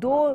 2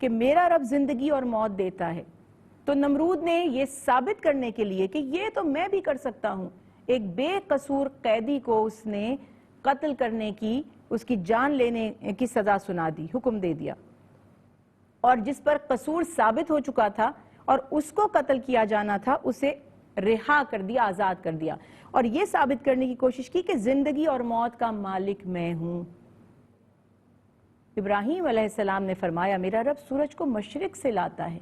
کہ میرا رب زندگی اور موت دیتا ہے، تو نمرود نے یہ ثابت کرنے کے لیے کہ یہ تو میں بھی کر سکتا ہوں، ایک بے قصور قیدی کو اس نے قتل کرنے کی، اس کی جان لینے کی سزا سنا دی، حکم دے دیا، اور جس پر قصور ثابت ہو چکا تھا اور اس کو قتل کیا جانا تھا اسے رہا کر دیا، آزاد کر دیا، اور یہ ثابت کرنے کی کوشش کی کہ زندگی اور موت کا مالک میں ہوں۔ ابراہیم علیہ السلام نے فرمایا میرا رب سورج کو مشرق سے لاتا ہے،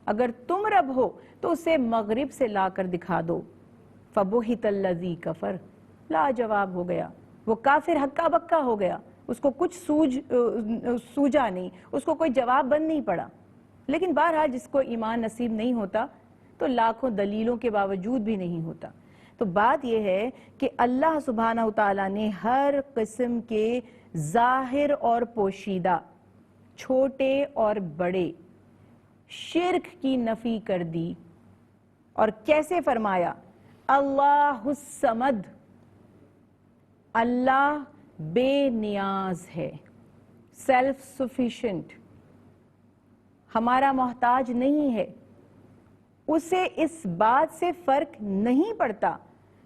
اگر تم رب ہو تو اسے مغرب سے لا کر دکھا دو۔ فَبُہِتَ الَّذِي کفر، لاجواب ہو گیا، وہ کافر ہکا بکا ہو گیا، اس کو کچھ سوجا نہیں، اس کو کوئی جواب بند نہیں پڑا۔ لیکن بہرحال جس کو ایمان نصیب نہیں ہوتا تو لاکھوں دلیلوں کے باوجود بھی نہیں ہوتا۔ تو بات یہ ہے کہ اللہ سبحانہ وتعالیٰ نے ہر قسم کے ظاہر اور پوشیدہ، چھوٹے اور بڑے شرک کی نفی کر دی، اور کیسے فرمایا؟ اللہ الصمد، اللہ بے نیاز ہے، سیلف سفیشینٹ، ہمارا محتاج نہیں ہے۔ اسے اس بات سے فرق نہیں پڑتا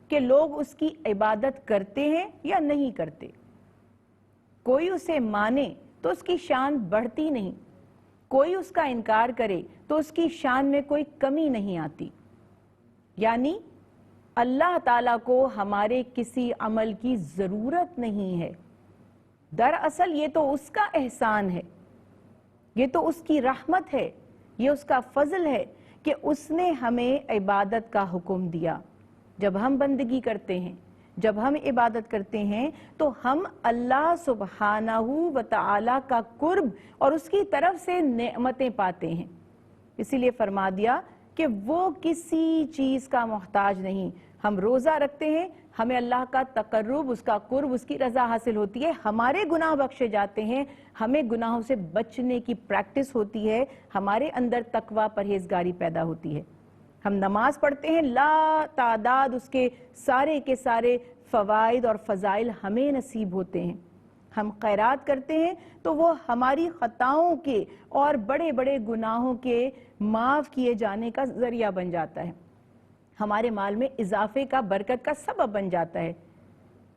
کہ لوگ اس کی عبادت کرتے ہیں یا نہیں کرتے، کوئی اسے مانے تو اس کی شان بڑھتی نہیں، کوئی اس کا انکار کرے تو اس کی شان میں کوئی کمی نہیں آتی۔ یعنی اللہ تعالیٰ کو ہمارے کسی عمل کی ضرورت نہیں ہے، دراصل یہ تو اس کا احسان ہے، یہ تو اس کی رحمت ہے، یہ اس کا فضل ہے کہ اس نے ہمیں عبادت کا حکم دیا۔ جب ہم بندگی کرتے ہیں، جب ہم عبادت کرتے ہیں تو ہم اللہ سبحانہ و تعالی کا قرب اور اس کی طرف سے نعمتیں پاتے ہیں۔ اسی لیے فرما دیا کہ وہ کسی چیز کا محتاج نہیں۔ ہم روزہ رکھتے ہیں، ہمیں اللہ کا تقرب، اس کا قرب، اس کی رضا حاصل ہوتی ہے، ہمارے گناہ بخشے جاتے ہیں، ہمیں گناہوں سے بچنے کی پریکٹس ہوتی ہے، ہمارے اندر تقوی پرہیزگاری پیدا ہوتی ہے۔ ہم نماز پڑھتے ہیں، لا تعداد اس کے سارے فوائد اور فضائل ہمیں نصیب ہوتے ہیں۔ ہم خیرات کرتے ہیں تو وہ ہماری خطاؤں کے اور بڑے بڑے گناہوں کے معاف کیے جانے کا ذریعہ بن جاتا ہے، ہمارے مال میں اضافے کا، برکت کا سبب بن جاتا ہے۔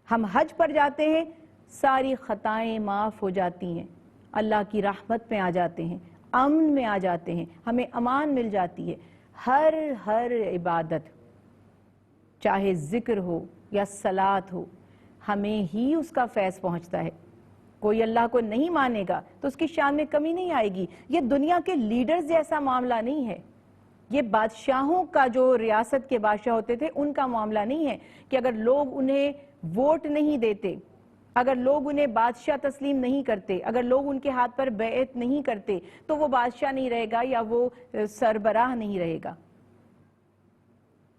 ہم حج پر جاتے ہیں، ساری خطائیں معاف ہو جاتی ہیں، اللہ کی رحمت میں آ جاتے ہیں، امن میں آ جاتے ہیں، ہمیں امان مل جاتی ہے۔ ہر عبادت، چاہے ذکر ہو یا صلات ہو، ہمیں ہی اس کا فیض پہنچتا ہے۔ کوئی اللہ کو نہیں مانے گا تو اس کی شان میں کمی نہیں آئے گی۔ یہ دنیا کے لیڈرز جیسا معاملہ نہیں ہے، یہ بادشاہوں کا، جو ریاست کے بادشاہ ہوتے تھے ان کا معاملہ نہیں ہے کہ اگر لوگ انہیں ووٹ نہیں دیتے، اگر لوگ انہیں بادشاہ تسلیم نہیں کرتے، اگر لوگ ان کے ہاتھ پر بیعت نہیں کرتے تو وہ بادشاہ نہیں رہے گا یا وہ سربراہ نہیں رہے گا۔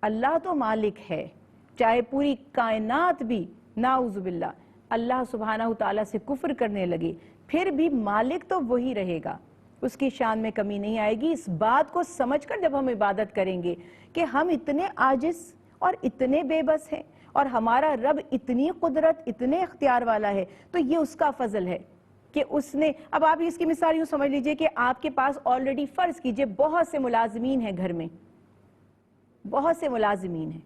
اللہ تو مالک ہے، چاہے پوری کائنات بھی نعوذ باللہ اللہ سبحانہ وتعالیٰ سے کفر کرنے لگے، پھر بھی مالک تو وہی رہے گا، اس کی شان میں کمی نہیں آئے گی۔ اس بات کو سمجھ کر جب ہم عبادت کریں گے کہ ہم اتنے عاجز اور اتنے بے بس ہیں اور ہمارا رب اتنی قدرت، اتنے اختیار والا ہے، تو یہ اس کا فضل ہے کہ اس نے، اب آپ اس کی مثال یوں سمجھ لیجئے کہ آپ کے پاس آلریڈی، فرض کیجئے بہت سے ملازمین ہیں گھر میں، بہت سے ملازمین ہیں،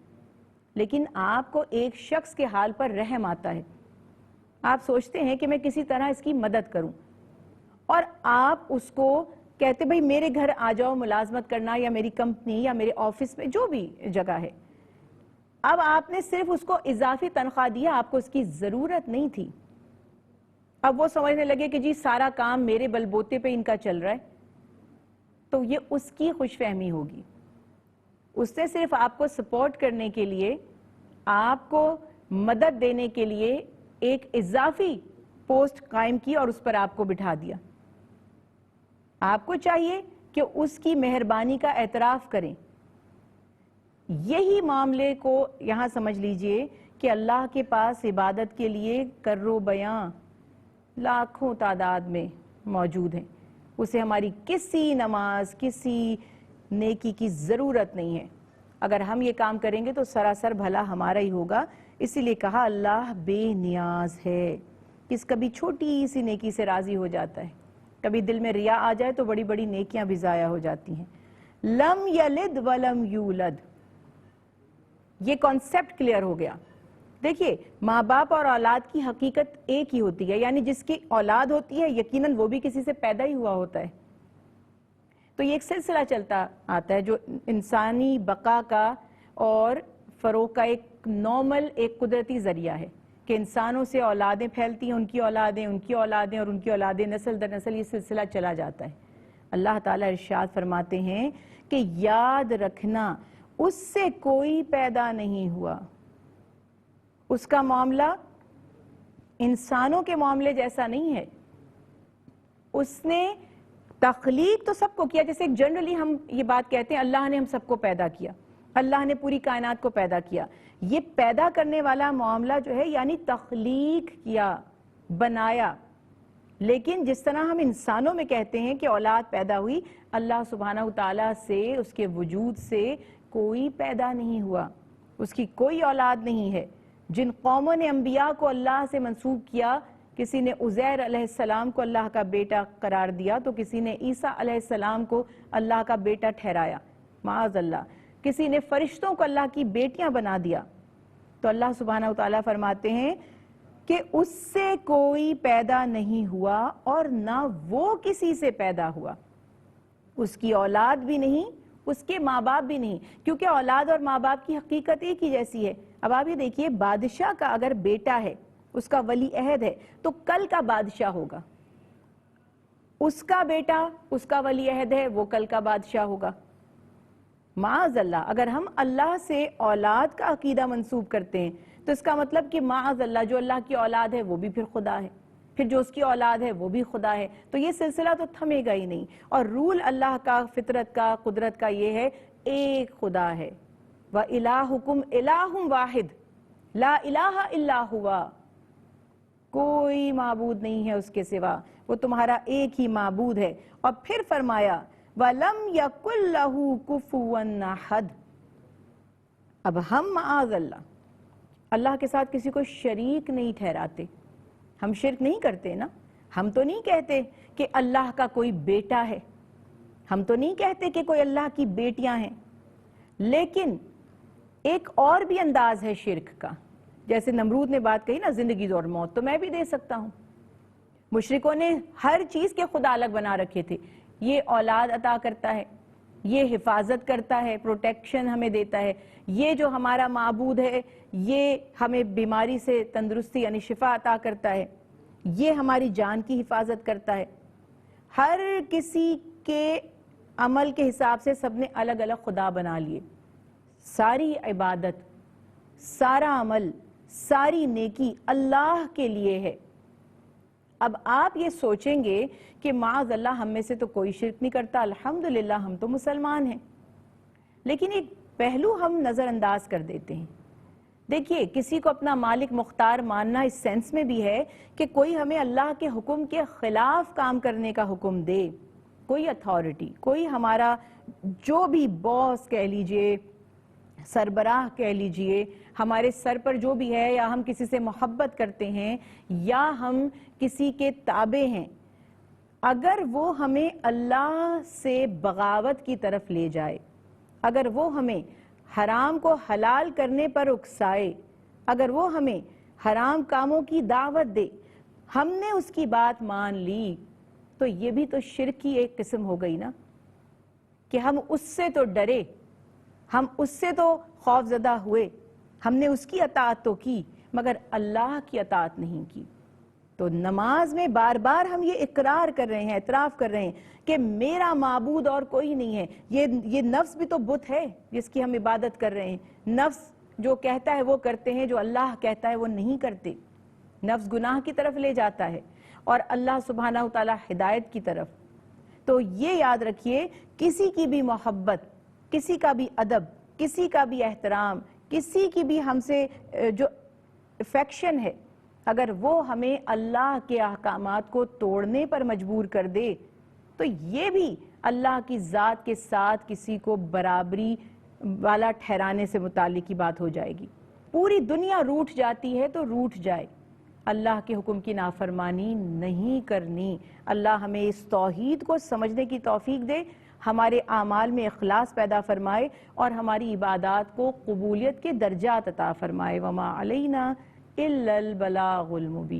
لیکن آپ کو ایک شخص کے حال پر رحم آتا ہے، آپ سوچتے ہیں کہ میں کسی طرح اس کی مدد کروں، اور آپ اس کو کہتے بھئی میرے گھر آ جاؤ ملازمت کرنا، یا میری کمپنی یا میرے آفس میں جو بھی جگہ ہے۔ اب آپ نے صرف اس کو اضافی تنخواہ دیا، آپ کو اس کی ضرورت نہیں تھی۔ اب وہ سمجھنے لگے کہ جی سارا کام میرے بل بوتے پہ ان کا چل رہا ہے، تو یہ اس کی خوش فہمی ہوگی۔ اس نے صرف آپ کو سپورٹ کرنے کے لیے، آپ کو مدد دینے کے لیے ایک اضافی پوسٹ قائم کی اور اس پر آپ کو بٹھا دیا۔ آپ کو چاہیے کہ اس کی مہربانی کا اعتراف کریں۔ یہی معاملے کو یہاں سمجھ لیجئے کہ اللہ کے پاس عبادت کے لیے کرو بیاں لاکھوں تعداد میں موجود ہیں، اسے ہماری کسی نماز، کسی نیکی کی ضرورت نہیں ہے۔ اگر ہم یہ کام کریں گے تو سراسر بھلا ہمارا ہی ہوگا۔ اسی لیے کہا اللہ بے نیاز ہے، کس کبھی چھوٹی سی نیکی سے راضی ہو جاتا ہے، کبھی دل میں ریا آ جائے تو بڑی بڑی نیکیاں بھی ضائع ہو جاتی ہیں۔ لم یلد ولم یولد، یہ کانسیپٹ کلیئر ہو گیا۔ دیکھیے ماں باپ اور اولاد کی حقیقت ایک ہی ہوتی ہے، یعنی جس کی اولاد ہوتی ہے یقیناً وہ بھی کسی سے پیدا ہی ہوا ہوتا ہے۔ تو یہ ایک سلسلہ چلتا آتا ہے جو انسانی بقا کا اور فروغ کا ایک نارمل ایک قدرتی ذریعہ ہے کہ انسانوں سے اولادیں پھیلتی ہیں، ان کی اولادیں، ان کی اولادیں اور ان کی اولادیں، نسل در نسل یہ سلسلہ چلا جاتا ہے۔ اللہ تعالیٰ ارشاد فرماتے ہیں کہ یاد رکھنا اس سے کوئی پیدا نہیں ہوا، اس کا معاملہ انسانوں کے معاملے جیسا نہیں ہے۔ اس نے تخلیق تو سب کو کیا، جیسے ایک جنرلی ہم یہ بات کہتے ہیں اللہ نے ہم سب کو پیدا کیا، اللہ نے پوری کائنات کو پیدا کیا۔ یہ پیدا کرنے والا معاملہ جو ہے یعنی تخلیق کیا، بنایا، لیکن جس طرح ہم انسانوں میں کہتے ہیں کہ اولاد پیدا ہوئی، اللہ سبحانہ وتعالیٰ سے، اس کے وجود سے کوئی پیدا نہیں ہوا، اس کی کوئی اولاد نہیں ہے۔ جن قوموں نے انبیاء کو اللہ سے منسوب کیا، کسی نے عزیر علیہ السلام کو اللہ کا بیٹا قرار دیا تو کسی نے عیسیٰ علیہ السلام کو اللہ کا بیٹا ٹھہرایا، معاذ اللہ، کسی نے فرشتوں کو اللہ کی بیٹیاں بنا دیا۔ تو اللہ سبحانہ وتعالیٰ فرماتے ہیں کہ اس سے کوئی پیدا نہیں ہوا اور نہ وہ کسی سے پیدا ہوا، اس کی اولاد بھی نہیں، اس کے ماں باپ بھی نہیں، کیونکہ اولاد اور ماں باپ کی حقیقت ایک ہی جیسی ہے۔ اب آپ یہ دیکھیے بادشاہ کا اگر بیٹا ہے، اس کا ولی عہد ہے، تو کل کا بادشاہ ہوگا، اس کا بیٹا اس کا ولی عہد ہے، وہ کل کا بادشاہ ہوگا۔ معاذ اللہ، اگر ہم اللہ سے اولاد کا عقیدہ منسوب کرتے ہیں تو اس کا مطلب کہ معاذ اللہ جو اللہ کی اولاد ہے وہ بھی پھر خدا ہے، پھر جو اس کی اولاد ہے وہ بھی خدا ہے، تو یہ سلسلہ تو تھمے گا ہی نہیں۔ اور رول اللہ کا، فطرت کا، قدرت کا یہ ہے ایک خدا ہے، وَإِلَٰهُكُمْ إِلَٰهٌ وَاحِدٌ لَا إِلَٰهَ إِلَّا هُوَ، کوئی معبود نہیں ہے اس کے سوا، وہ تمہارا ایک ہی معبود ہے۔ اور پھر فرمایا وَلَمْ يَكُنْ لَهُ كُفُوًا أَحَدٌ، اب ہم معاذ اللہ کے ساتھ کسی کو شریک نہیں ٹھہراتے، ہم شرک نہیں کرتے نا، ہم تو نہیں کہتے کہ اللہ کا کوئی بیٹا ہے، ہم تو نہیں کہتے کہ کوئی اللہ کی بیٹیاں ہیں، لیکن ایک اور بھی انداز ہے شرک کا، جیسے نمرود نے بات کہی نا زندگی اور موت، تو میں بھی دے سکتا ہوں۔ مشرکوں نے ہر چیز کے خدا الگ بنا رکھے تھے، یہ اولاد عطا کرتا ہے، یہ حفاظت کرتا ہے، پروٹیکشن ہمیں دیتا ہے، یہ جو ہمارا معبود ہے یہ ہمیں بیماری سے تندرستی یعنی شفا عطا کرتا ہے، یہ ہماری جان کی حفاظت کرتا ہے۔ ہر کسی کے عمل کے حساب سے سب نے الگ الگ خدا بنا لیے۔ ساری عبادت، سارا عمل، ساری نیکی اللہ کے لیے ہے۔ اب آپ یہ سوچیں گے کہ معاذ اللہ ہم میں سے تو کوئی شرک نہیں کرتا، الحمدللہ ہم تو مسلمان ہیں، لیکن ایک پہلو ہم نظر انداز کر دیتے ہیں۔ دیکھیے کسی کو اپنا مالک مختار ماننا اس سینس میں بھی ہے کہ کوئی ہمیں اللہ کے حکم کے خلاف کام کرنے کا حکم دے، کوئی اتھارٹی، کوئی ہمارا جو بھی باس کہہ لیجئے، سربراہ کہہ لیجئے، ہمارے سر پر جو بھی ہے، یا ہم کسی سے محبت کرتے ہیں یا ہم کسی کے تابع ہیں، اگر وہ ہمیں اللہ سے بغاوت کی طرف لے جائے، اگر وہ ہمیں حرام کو حلال کرنے پر اکسائے، اگر وہ ہمیں حرام کاموں کی دعوت دے، ہم نے اس کی بات مان لی، تو یہ بھی تو شرک کی ایک قسم ہو گئی نا، کہ ہم اس سے تو ڈرے، ہم اس سے تو خوف زدہ ہوئے، ہم نے اس کی اطاعت تو کی مگر اللہ کی اطاعت نہیں کی۔ تو نماز میں بار بار ہم یہ اقرار کر رہے ہیں، اعتراف کر رہے ہیں کہ میرا معبود اور کوئی نہیں ہے۔ یہ نفس بھی تو بت ہے جس کی ہم عبادت کر رہے ہیں، نفس جو کہتا ہے وہ کرتے ہیں، جو اللہ کہتا ہے وہ نہیں کرتے، نفس گناہ کی طرف لے جاتا ہے اور اللہ سبحانہ وتعالی ہدایت کی طرف۔ تو یہ یاد رکھیے کسی کی بھی محبت، کسی کا بھی ادب، کسی کا بھی احترام، کسی کی بھی ہم سے جو افیکشن ہے، اگر وہ ہمیں اللہ کے احکامات کو توڑنے پر مجبور کر دے تو یہ بھی اللہ کی ذات کے ساتھ کسی کو برابری والا ٹھہرانے سے متعلق کی بات ہو جائے گی۔ پوری دنیا روٹھ جاتی ہے تو روٹھ جائے، اللہ کے حکم کی نافرمانی نہیں کرنی۔ اللہ ہمیں اس توحید کو سمجھنے کی توفیق دے، ہمارے اعمال میں اخلاص پیدا فرمائے اور ہماری عبادات کو قبولیت کے درجات عطا فرمائے۔ وما علینا الا البلاغ المبین۔